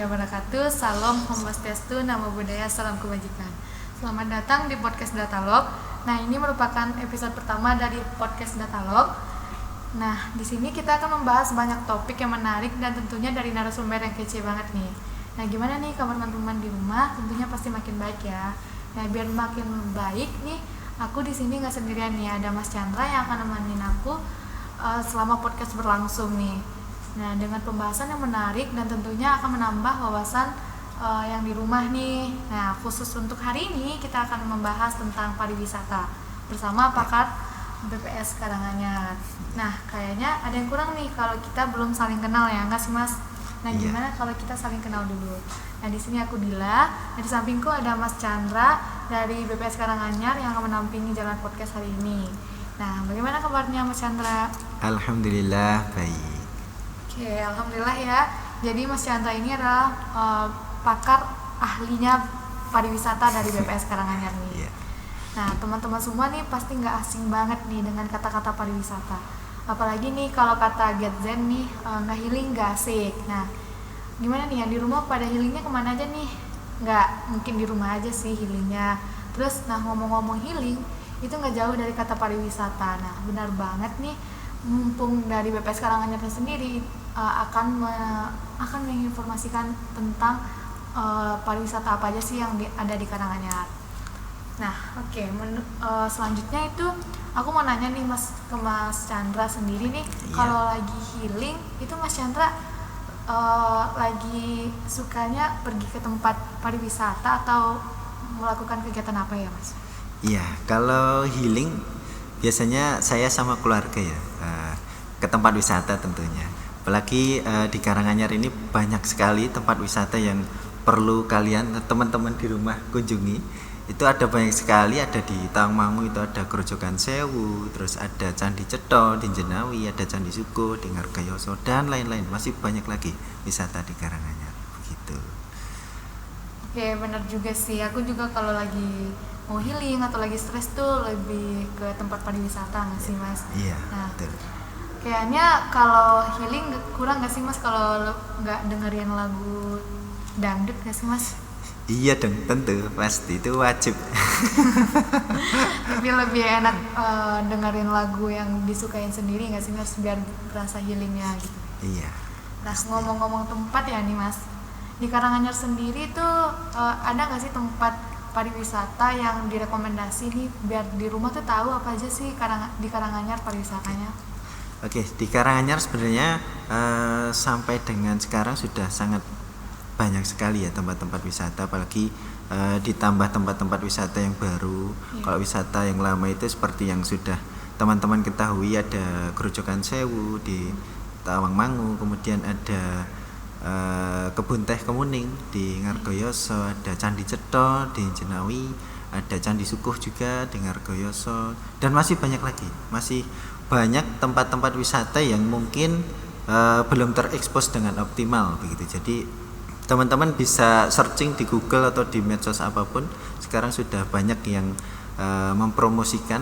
wabarakatuh. Salam Om Swastiastu, Namo Buddhaya, salam kebajikan. Selamat datang di podcast Datalog. Nah, ini merupakan episode pertama dari podcast Datalog. Nah, di sini kita akan membahas banyak topik yang menarik dan tentunya dari narasumber yang kece banget nih. Nah, gimana nih kabar teman-teman di rumah? Tentunya pasti makin baik ya. Nah, biar makin baik nih, aku di sini nggak sendirian nih. Ada Mas Chandra yang akan nemenin aku selama podcast berlangsung nih. Nah, dengan pembahasan yang menarik dan tentunya akan menambah wawasan yang di rumah nih. Nah, khusus untuk hari ini kita akan membahas tentang pariwisata bersama pakar BPS Karanganyar. Nah, kayaknya ada yang kurang nih kalau kita belum saling kenal ya, enggak sih Mas? Nah, gimana kalau kita saling kenal dulu? Nah, di sini aku Dila, di sampingku ada Mas Chandra dari BPS Karanganyar yang akan menampingi jalan podcast hari ini. Nah, bagaimana kabarnya Mas Chandra? Alhamdulillah baik. Oke, alhamdulillah ya. Jadi Mas Chandra ini adalah pakar ahlinya pariwisata dari BPS Karanganyar nih. Yeah. Nah, teman-teman semua nih pasti nggak asing banget nih dengan kata-kata pariwisata. Apalagi nih kalau kata get zen nih, nggak healing nggak asik. Nah, gimana nih yang di rumah pada healingnya kemana aja nih? Nggak mungkin di rumah aja sih healingnya. Terus, nah ngomong-ngomong healing, itu nggak jauh dari kata pariwisata. Nah, benar banget nih. Mumpung dari BPS Karanganyar sendiri akan menginformasikan tentang pariwisata apa aja sih yang ada di Karanganyar. Nah, oke. Selanjutnya itu aku mau nanya nih ke Mas Chandra sendiri nih. Iya. Kalau lagi healing itu Mas Chandra lagi sukanya pergi ke tempat pariwisata atau melakukan kegiatan apa ya, Mas? Iya, kalau healing biasanya saya sama keluarga ya ke tempat wisata tentunya. Apalagi di Karanganyar ini banyak sekali tempat wisata yang perlu kalian teman-teman di rumah kunjungi. Itu ada banyak sekali, ada di Tawangmangu itu ada Grojogan Sewu, terus ada Candi Cetho di Jenawi, ada Candi Suko di Ngargayoso dan lain-lain. Masih banyak lagi wisata di Karanganyar begitu. Oke, benar juga sih. Aku juga kalau lagi mau healing atau lagi stres tuh lebih ke tempat pariwisata nggak sih Mas? Iya, nah, betul. Kayaknya kalau healing kurang nggak sih Mas kalau nggak dengerin lagu dangdut nggak sih Mas? Iya dong, tentu pasti itu wajib. Tapi lebih enak dengerin lagu yang disukain sendiri nggak sih Mas biar berasa healingnya gitu. Iya. Nah, ngomong-ngomong tempat ya nih Mas, di Karanganyar sendiri tuh ada nggak sih tempat pariwisata yang direkomendasi nih biar di rumah tuh tahu apa aja sih di Karanganyar pariwisatanya? Oke, di Karanganyar sebenarnya sampai dengan sekarang sudah sangat banyak sekali ya tempat-tempat wisata, apalagi ditambah tempat-tempat wisata yang baru. Yeah. Kalau wisata yang lama itu seperti yang sudah teman-teman ketahui, ada Grojogan Sewu di Tawangmangu, kemudian ada Kebun Teh Kemuning di Ngargayoso, ada Candi Cetho di Jenawi, ada Candi Sukuh juga di Ngargayoso, dan masih banyak lagi. Masih banyak tempat-tempat wisata yang mungkin belum terekspos dengan optimal begitu. Jadi teman-teman bisa searching di Google atau di medsos apapun, sekarang sudah banyak yang mempromosikan.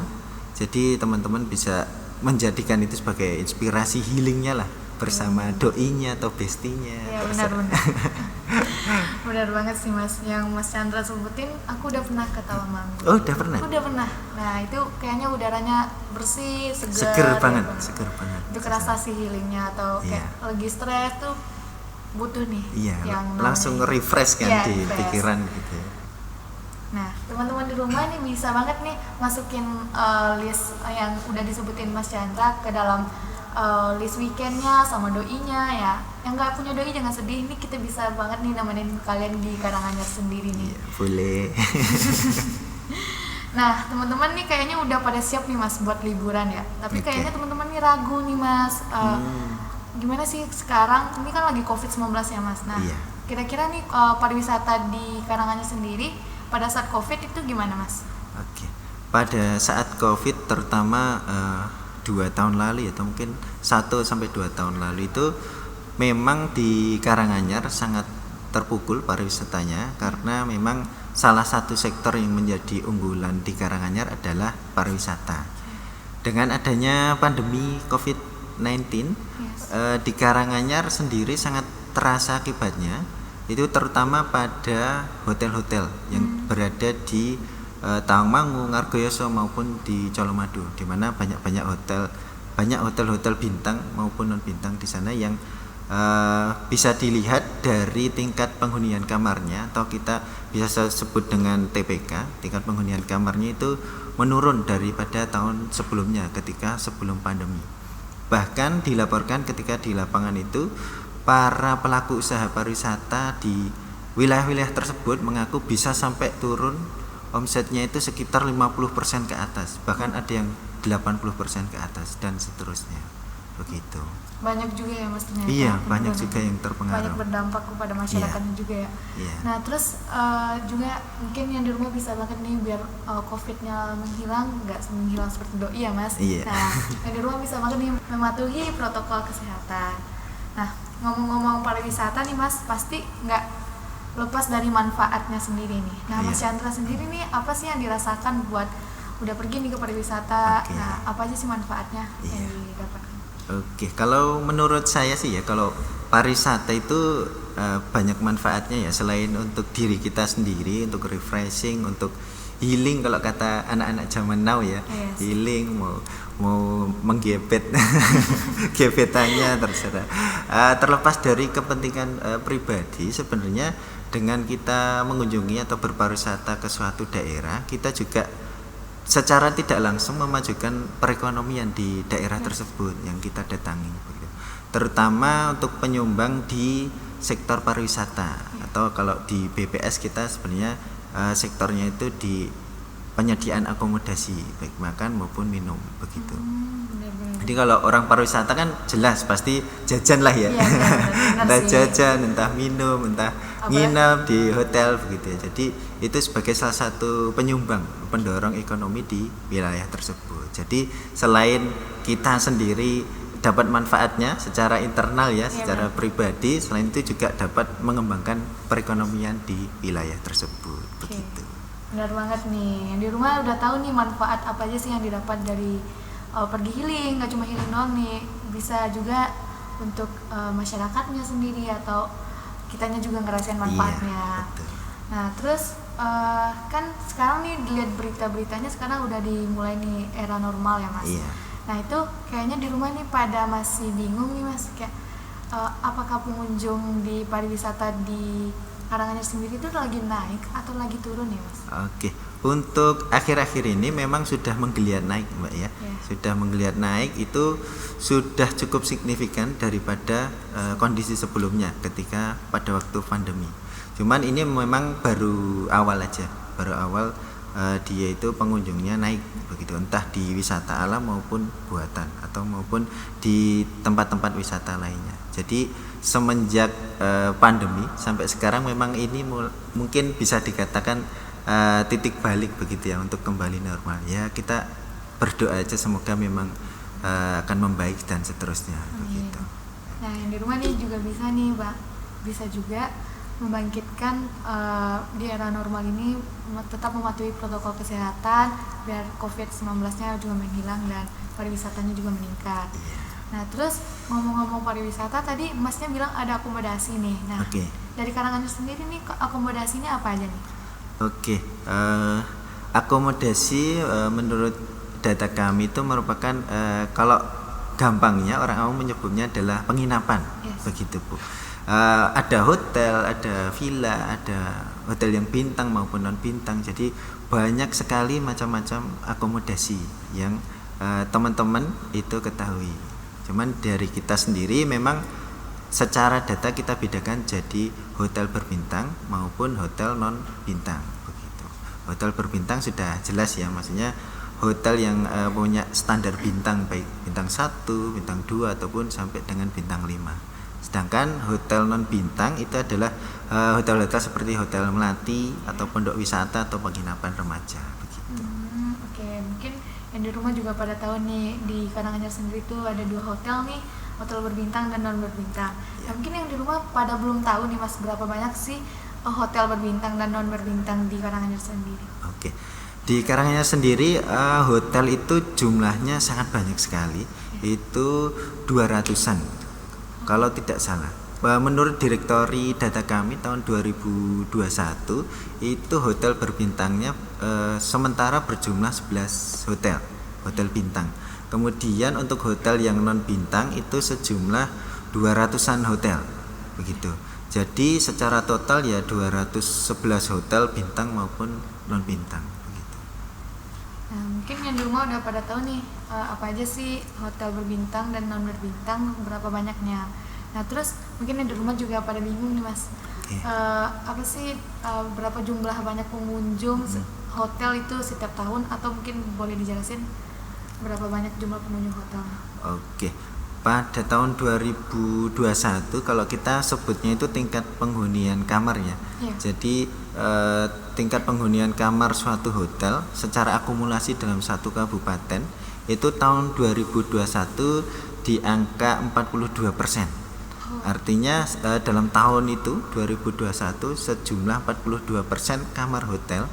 Jadi teman-teman bisa menjadikan itu sebagai inspirasi healingnya lah, bersama doinya atau bestinya. Ya, benar-benar. Benar banget sih Mas, yang Mas Chandra sebutin, aku udah pernah ke Tawangmangu. Oh, udah pernah? Udah pernah. Nah, itu kayaknya udaranya bersih, seger banget. Itu kerasa sih healingnya, atau kayak lagi stres tuh butuh nih. Iya, yang langsung refresh kan di pikiran gitu. Nah, teman-teman di rumah nih bisa banget nih masukin list yang udah disebutin Mas Chandra ke dalam list weekendnya sama doinya ya. Yang nggak punya doi jangan sedih, nih kita bisa banget nih nemenin kalian di Karanganyar sendiri nih. Iya, boleh. Nah, teman-teman nih kayaknya udah pada siap nih Mas buat liburan ya. Tapi kayaknya teman-teman nih ragu nih Mas. Gimana sih sekarang? Ini kan lagi COVID-19 ya Mas. Nah, kira-kira nih pariwisata di Karanganyar sendiri pada saat COVID itu gimana Mas? Oke. Pada saat COVID terutama 2 tahun lalu ya, atau mungkin 1-2 tahun lalu itu memang di Karanganyar sangat terpukul pariwisatanya, karena memang salah satu sektor yang menjadi unggulan di Karanganyar adalah pariwisata. Dengan adanya pandemi COVID-19, di Karanganyar sendiri sangat terasa akibatnya, itu terutama pada hotel-hotel yang berada di Tawangmangu, Ngargoyoso maupun di Colomadu, di mana banyak hotel-hotel bintang maupun non bintang di sana yang bisa dilihat dari tingkat penghunian kamarnya, atau kita bisa sebut dengan TPK, tingkat penghunian kamarnya itu menurun daripada tahun sebelumnya ketika sebelum pandemi. Bahkan dilaporkan ketika di lapangan itu para pelaku usaha pariwisata di wilayah-wilayah tersebut mengaku bisa sampai turun omsetnya itu sekitar 50% ke atas, bahkan ada yang 80% ke atas dan seterusnya. Begitu. Banyak juga ya Mas ternyata. Iya, banyak juga yang terpengaruh. Banyak berdampak kepada masyarakatnya juga ya. Iya. Nah, terus juga mungkin yang di rumah bisa banget nih biar COVID-nya menghilang, nggak menghilang seperti doi ya Mas. Iya. Nah, yang di rumah bisa banget nih mematuhi protokol kesehatan. Nah, ngomong-ngomong pariwisata nih Mas, pasti nggak lepas dari manfaatnya sendiri nih. Nah, Mas Chandra sendiri nih apa sih yang dirasakan buat udah pergi nih ke pariwisata? Oke. Nah, apa aja sih manfaatnya yang didapatkan? Oke, kalau menurut saya sih ya, kalau pariwisata itu banyak manfaatnya ya, selain untuk diri kita sendiri, untuk refreshing, untuk healing kalau kata anak-anak zaman now ya. Yes. Healing, mau menggebet gebetannya terserah. Terlepas dari kepentingan pribadi, sebenarnya dengan kita mengunjungi atau berpariwisata ke suatu daerah, kita juga secara tidak langsung memajukan perekonomian di daerah tersebut yang kita datangi, terutama untuk penyumbang di sektor pariwisata, atau kalau di BPS kita sebenarnya sektornya itu di penyediaan akomodasi baik makan maupun minum, begitu. Jadi kalau orang pariwisata kan jelas pasti jajan lah ya, entah jajan, entah minum, entah nginap di hotel begitu ya. Jadi itu sebagai salah satu penyumbang, pendorong ekonomi di wilayah tersebut. Jadi selain kita sendiri dapat manfaatnya secara internal ya, secara pribadi, selain itu juga dapat mengembangkan perekonomian di wilayah tersebut, begitu. Benar banget nih, yang di rumah udah tahu nih manfaat apa aja sih yang didapat dari pergi healing. Nggak cuma healing doang nih, bisa juga untuk masyarakatnya sendiri atau kitanya juga ngerasain manfaatnya. Betul. Nah terus kan sekarang nih dilihat berita-beritanya sekarang udah dimulai nih era normal ya Mas. Nah itu kayaknya di rumah nih pada masih bingung nih Mas, kayak apakah pengunjung di pariwisata di Karanganyar sendiri itu lagi naik atau lagi turun ya Mas? Oke, untuk akhir-akhir ini memang sudah menggeliat naik Mbak ya. Sudah menggeliat naik, itu sudah cukup signifikan daripada kondisi sebelumnya ketika pada waktu pandemi. Cuman ini memang baru awal aja, dia itu pengunjungnya naik begitu, entah di wisata alam maupun buatan atau maupun di tempat-tempat wisata lainnya. Jadi semenjak pandemi sampai sekarang memang ini mungkin bisa dikatakan titik balik begitu ya untuk kembali normal. Ya kita berdoa aja semoga memang akan membaik dan seterusnya begitu. Nah yang di rumah nih juga bisa nih Mbak, bisa juga membangkitkan di era normal ini tetap mematuhi protokol kesehatan biar COVID-19-nya juga menghilang dan pariwisatanya juga meningkat. Nah terus ngomong-ngomong pariwisata tadi Masnya bilang ada akomodasi nih. Nah dari Karanganyar sendiri nih akomodasinya apa aja nih? Akomodasi menurut data kami itu merupakan kalau gampangnya orang awam menyebutnya adalah penginapan, begitu Bu. Ada hotel, ada villa, ada hotel yang bintang maupun non bintang. Jadi banyak sekali macam-macam akomodasi yang teman-teman itu ketahui. Cuman dari kita sendiri memang secara data kita bedakan jadi hotel berbintang maupun hotel non bintang begitu. Hotel berbintang sudah jelas ya, maksudnya hotel yang punya standar bintang, baik bintang 1, bintang 2 ataupun sampai dengan bintang 5. Sedangkan hotel non bintang itu adalah hotel-hotel seperti Hotel Melati atau pondok wisata atau penginapan remaja begitu. Mungkin yang di rumah juga pada tahu nih di Karanganyar sendiri tuh ada 2 hotel nih, hotel berbintang dan non berbintang. Nah, mungkin yang di rumah pada belum tahu nih Mas, berapa banyak sih hotel berbintang dan non berbintang di Karanganyar sendiri? Di Karanganyar sendiri hotel itu jumlahnya sangat banyak sekali, itu 200-an kalau tidak salah. Menurut direktori data kami tahun 2021 itu hotel berbintangnya sementara berjumlah 11 hotel bintang. Kemudian untuk hotel yang non bintang itu sejumlah 200-an hotel begitu. Jadi secara total ya 211 hotel bintang maupun non bintang begitu. Nah, mungkin yang di rumah udah pada tahu nih apa aja sih hotel berbintang dan non berbintang, berapa banyaknya. Nah, terus mungkin yang di rumah juga pada bingung nih Mas. Apa sih berapa jumlah banyak pengunjung hotel itu setiap tahun, atau mungkin boleh dijelasin berapa banyak jumlah pengunjung hotel? Oke. Pada tahun 2021 kalau kita sebutnya itu tingkat penghunian kamar ya. Jadi tingkat penghunian kamar suatu hotel secara akumulasi dalam satu kabupaten itu tahun 2021 di angka 42%. Artinya dalam tahun itu 2021 sejumlah 42% kamar hotel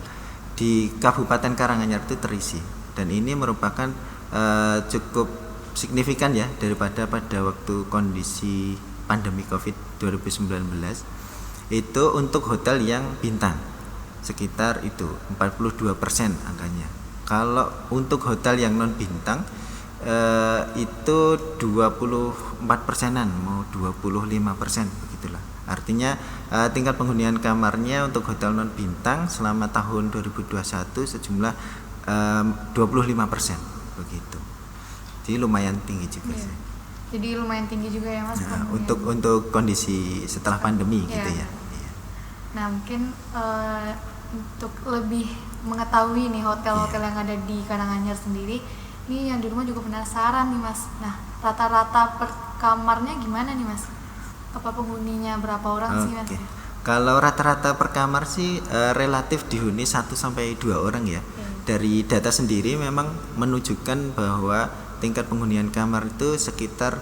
di Kabupaten Karanganyar itu terisi, dan ini merupakan cukup signifikan ya daripada pada waktu kondisi pandemi Covid 2019 itu untuk hotel yang bintang sekitar itu 42% angkanya. Kalau untuk hotel yang non bintang itu 24%-an mau 25% begitulah. Artinya tingkat penghunian kamarnya untuk hotel non bintang selama tahun 2021 sejumlah 25% begitu. Jadi lumayan tinggi juga sih. Jadi lumayan tinggi juga ya Mas. Nah, untuk kondisi setelah pandemi gitu ya. Nah, mungkin untuk lebih mengetahui nih hotel-hotel yang ada di Karanganyar sendiri, ini yang di rumah juga penasaran nih Mas. Nah, rata-rata per kamarnya gimana nih Mas? Apa penghuninya berapa orang sih Mas? Kalau rata-rata per kamar sih relatif dihuni 1 sampai 2 orang ya. Dari data sendiri memang menunjukkan bahwa tingkat penghunian kamar itu sekitar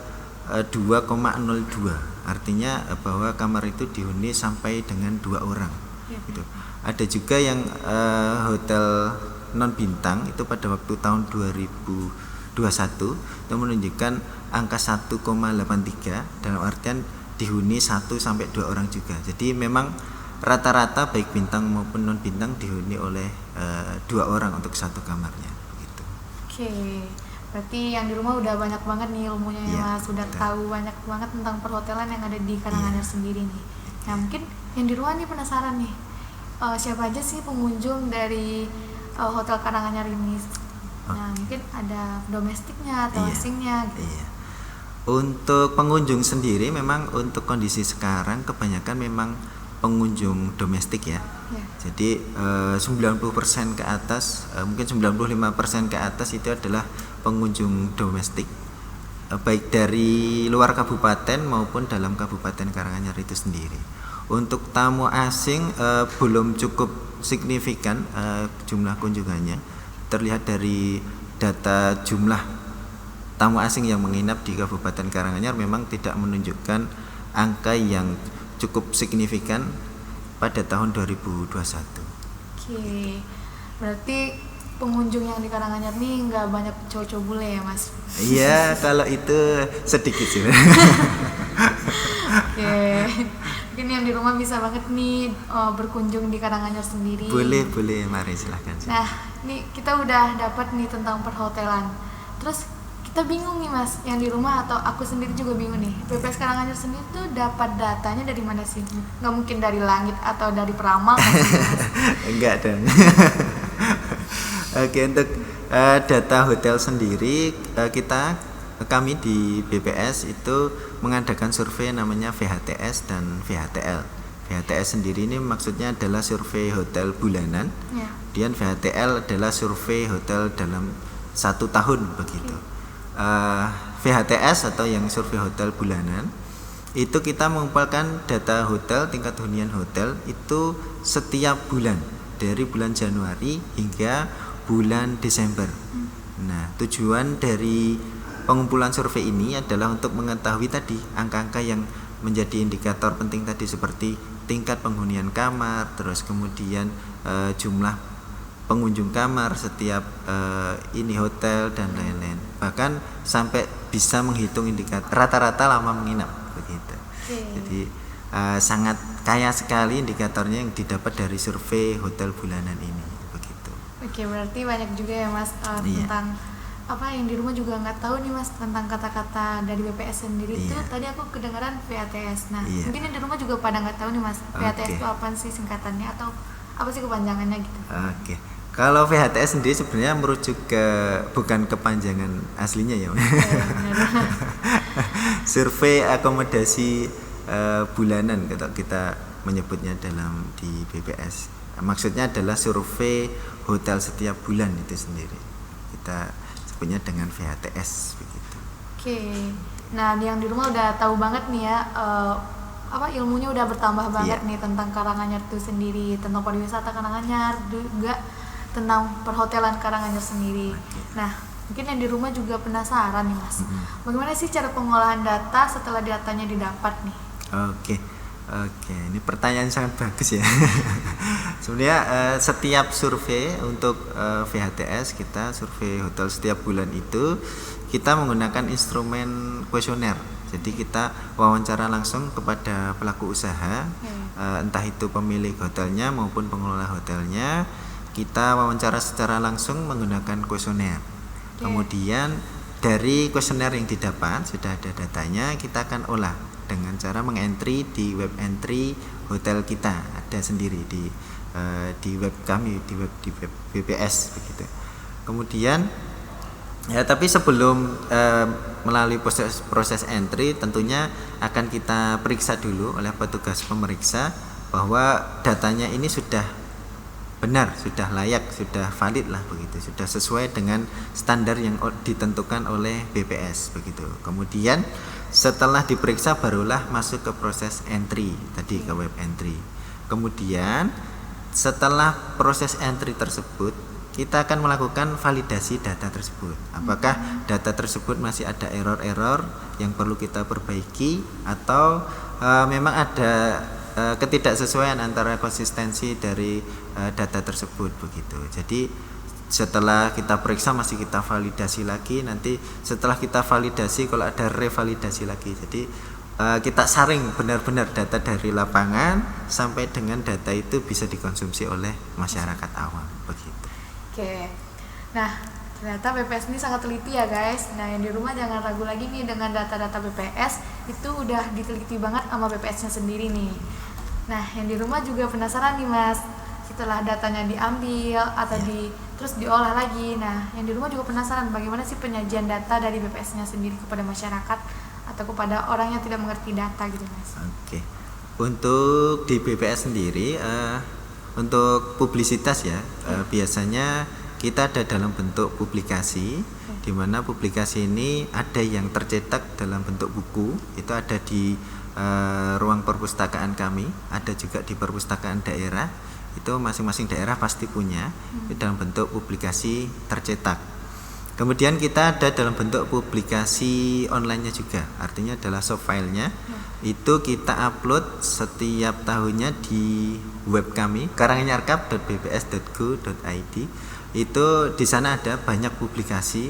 2,02. Artinya bahwa kamar itu dihuni sampai dengan 2 orang. Gitu. Ada juga yang hotel non bintang itu pada waktu tahun 2021 itu menunjukkan angka 1,83 dalam artian dihuni 1 sampai 2 orang juga. Jadi memang rata-rata baik bintang maupun non bintang dihuni oleh 2 orang untuk satu kamarnya begitu. Berarti yang di rumah udah banyak banget nih ilmunya ya Mas, sudah tahu banyak banget tentang perhotelan yang ada di Karanganyar sendiri nih. Nah, mungkin yang di rumah nih penasaran nih, siapa aja sih pengunjung dari hotel Karanganyar ini? Nah, mungkin ada domestiknya atau asingnya gitu. Untuk pengunjung sendiri memang untuk kondisi sekarang kebanyakan memang pengunjung domestik ya. Jadi 90% ke atas, mungkin 95% ke atas itu adalah pengunjung domestik, baik dari luar kabupaten maupun dalam Kabupaten Karanganyar itu sendiri. Untuk tamu asing belum cukup signifikan jumlah kunjungannya. Terlihat dari data jumlah tamu asing yang menginap di Kabupaten Karanganyar memang tidak menunjukkan angka yang cukup signifikan pada tahun 2021. Berarti pengunjung yang di Karanganyar nih nggak banyak cowok-cowok bule ya Mas? Iya, kalau itu sedikit sih. Mungkin yang di rumah bisa banget nih berkunjung di Karanganyar sendiri. Boleh, mari silahkan. Nah, ini kita udah dapat nih tentang perhotelan. Terus kita bingung nih Mas, yang di rumah atau aku sendiri juga bingung nih. BPS Karanganyar sendiri tuh dapat datanya dari mana sih? Nggak mungkin dari langit atau dari peramal kan? Enggak dong. Oke, untuk data hotel sendiri kami di BPS itu mengadakan survei namanya VHTS dan VHTL. VHTS sendiri ini maksudnya adalah survei hotel bulanan, dan VHTL adalah survei hotel dalam 1 tahun begitu. VHTS atau yang survei hotel bulanan itu kita mengumpulkan data hotel, tingkat hunian hotel itu setiap bulan dari bulan Januari hingga bulan Desember. Nah, tujuan dari pengumpulan survei ini adalah untuk mengetahui tadi angka-angka yang menjadi indikator penting tadi seperti tingkat penghunian kamar, terus kemudian jumlah pengunjung kamar setiap ini hotel dan lain-lain. Bahkan sampai bisa menghitung indikator rata-rata lama menginap begitu. Jadi sangat kaya sekali indikatornya yang didapat dari survei hotel bulanan ini, begitu. Oke, berarti banyak juga ya Mas tentang apa yang di rumah juga nggak tahu nih Mas tentang kata-kata dari BPS sendiri itu. Tadi aku kedengaran VATS. Nah, mungkin yang di rumah juga pada nggak tahu nih Mas, VATS itu apa sih singkatannya atau apa sih kepanjangannya gitu? Oke. Kalau VHTS sendiri sebenarnya merujuk ke bukan kepanjangan aslinya ya. Survei akomodasi bulanan kita menyebutnya dalam di BPS. Maksudnya adalah survei hotel setiap bulan itu sendiri. Kita sebutnya dengan VHTS begitu. Oke. Nah, yang di rumah udah tahu banget nih ya ilmunya udah bertambah banget nih tentang Karanganyar itu sendiri, tentang pariwisata Karanganyar, juga tentang perhotelan Karanganyar sendiri. Nah, mungkin yang di rumah juga penasaran nih Mas, bagaimana sih cara pengolahan data setelah datanya didapat nih? Oke, ini pertanyaan sangat bagus ya. Sebenarnya setiap survei untuk VHTS kita survei hotel setiap bulan itu kita menggunakan instrumen kuesioner. Jadi kita wawancara langsung kepada pelaku usaha, entah itu pemilik hotelnya maupun pengelola hotelnya. Kita wawancara secara langsung menggunakan kuesioner. Kemudian dari kuesioner yang didapat sudah ada datanya, kita akan olah dengan cara mengentry di web entry hotel kita, ada sendiri di web kami, di web BPS begitu. Kemudian tapi sebelum melalui proses entry tentunya akan kita periksa dulu oleh petugas pemeriksa bahwa datanya ini sudah benar, sudah layak, sudah valid lah begitu, sudah sesuai dengan standar yang ditentukan oleh BPS begitu. Kemudian setelah diperiksa barulah masuk ke proses entry tadi, ke web entry. Kemudian setelah proses entry tersebut kita akan melakukan validasi data tersebut. Apakah data tersebut masih ada error-error yang perlu kita perbaiki atau memang ada ketidaksesuaian antara konsistensi dari data tersebut begitu. Jadi setelah kita periksa masih kita validasi lagi, nanti setelah kita validasi kalau ada revalidasi lagi. Jadi kita saring benar-benar data dari lapangan sampai dengan data itu bisa dikonsumsi oleh masyarakat awam begitu. Oke. Nah, ternyata BPS ini sangat teliti ya guys. Nah, yang di rumah jangan ragu lagi nih dengan data-data BPS, itu udah diteliti banget sama BPS-nya sendiri nih. Nah, yang di rumah juga penasaran nih Mas, setelah datanya diambil atau terus diolah lagi. Nah, yang di rumah juga penasaran bagaimana sih penyajian data dari BPS-nya sendiri kepada masyarakat atau kepada orang yang tidak mengerti data gitu Mas. Oke. Untuk di BPS sendiri untuk publisitas ya, biasanya kita ada dalam bentuk publikasi, di mana publikasi ini ada yang tercetak dalam bentuk buku, itu ada di ruang perpustakaan kami, ada juga di perpustakaan daerah, itu masing-masing daerah pasti punya, itu dalam bentuk publikasi tercetak. Kemudian kita ada dalam bentuk publikasi online-nya juga, artinya adalah soft file-nya. Itu kita upload setiap tahunnya di web kami karanganyarkap.bps.go.id. Itu di sana ada banyak publikasi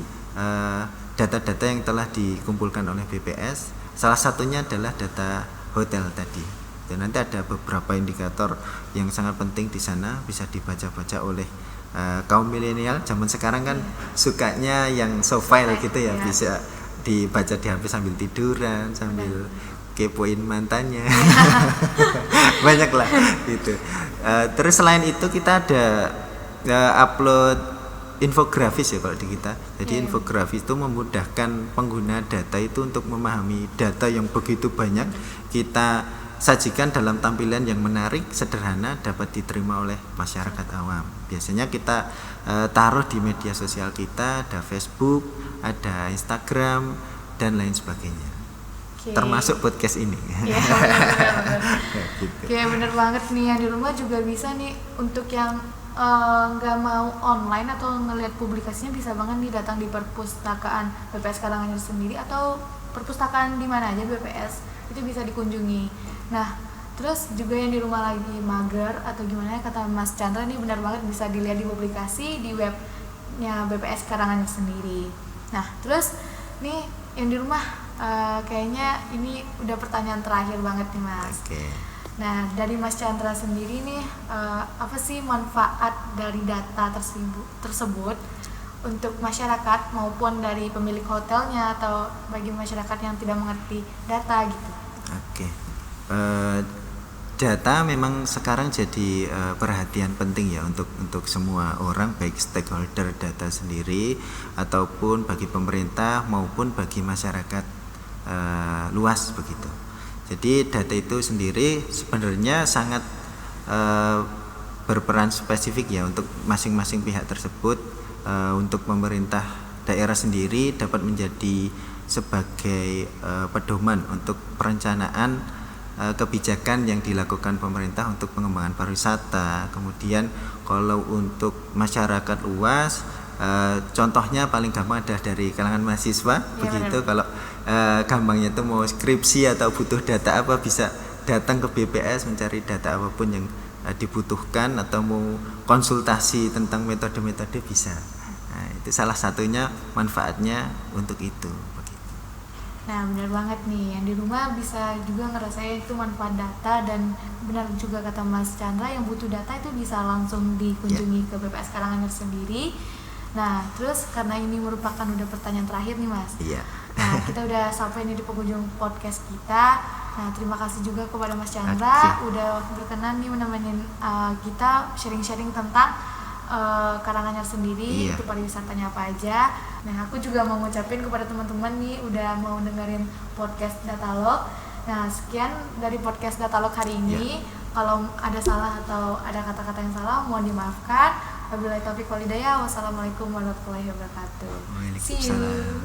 data-data yang telah dikumpulkan oleh BPS. Salah satunya adalah data hotel tadi. Dan nanti ada beberapa indikator yang sangat penting di sana, bisa dibaca-baca oleh kaum milenial zaman sekarang kan sukanya yang soft file gitu ya, bisa dibaca di HP sambil tiduran, sambil kepoin mantannya. Banyak lah gitu. Terus selain itu kita ada upload infografis ya kalau di kita. Jadi infografis itu memudahkan pengguna data itu untuk memahami data yang begitu banyak, kita sajikan dalam tampilan yang menarik, sederhana, dapat diterima oleh masyarakat awam. Biasanya kita taruh di media sosial kita, ada Facebook, ada Instagram dan lain sebagainya. Termasuk podcast ini. Iya, benar. Gitu. Kayak bener banget nih, yang di rumah juga bisa nih untuk yang nggak mau online atau ngelihat publikasinya, bisa banget nih datang di perpustakaan BPS Karanganyar sendiri atau perpustakaan di mana aja BPS itu bisa dikunjungi. Nah, terus juga yang di rumah lagi mager atau gimana, kata Mas Chandra nih benar banget bisa dilihat di publikasi di webnya BPS Karanganyar sendiri. Nah, terus nih yang di rumah kayaknya ini udah pertanyaan terakhir banget nih Mas. Oke. Nah, dari Mas Chandra sendiri nih, apa sih manfaat dari data tersebut untuk masyarakat maupun dari pemilik hotelnya atau bagi masyarakat yang tidak mengerti data gitu? Oke. Data memang sekarang jadi perhatian penting ya untuk semua orang, baik stakeholder data sendiri ataupun bagi pemerintah maupun bagi masyarakat luas begitu. Jadi data itu sendiri sebenarnya sangat berperan spesifik ya untuk masing-masing pihak tersebut. Untuk pemerintah daerah sendiri dapat menjadi sebagai pedoman untuk perencanaan kebijakan yang dilakukan pemerintah untuk pengembangan pariwisata. Kemudian kalau untuk masyarakat luas, contohnya paling gampang adalah dari kalangan mahasiswa ya, begitu. Kalau gampangnya itu mau skripsi atau butuh data apa bisa datang ke BPS mencari data apapun yang dibutuhkan, atau mau konsultasi tentang metode-metode bisa. Nah, itu salah satunya manfaatnya untuk itu. Nah, benar banget nih, yang di rumah bisa juga ngerasain itu manfaat data, dan benar juga kata Mas Chandra, yang butuh data itu bisa langsung dikunjungi ke BPS Karanganyar sendiri. Nah, terus karena ini merupakan udah pertanyaan terakhir nih Mas. Iya. Nah, kita udah sampai nih di penghujung podcast kita. Nah, terima kasih juga kepada Mas Chandra udah berkenan nih menemenin kita sharing-sharing tentang Karanganyar sendiri, itu pariwisatanya apa aja. Nah, aku juga mau ngucapin kepada teman-teman nih udah mau dengerin podcast Datalog. Nah, sekian dari podcast Datalog hari ini. Kalau ada salah atau ada kata-kata yang salah, mohon dimaafkan. Wabillahi taufiq wal hidayah. Wassalamualaikum warahmatullahi wabarakatuh. See you.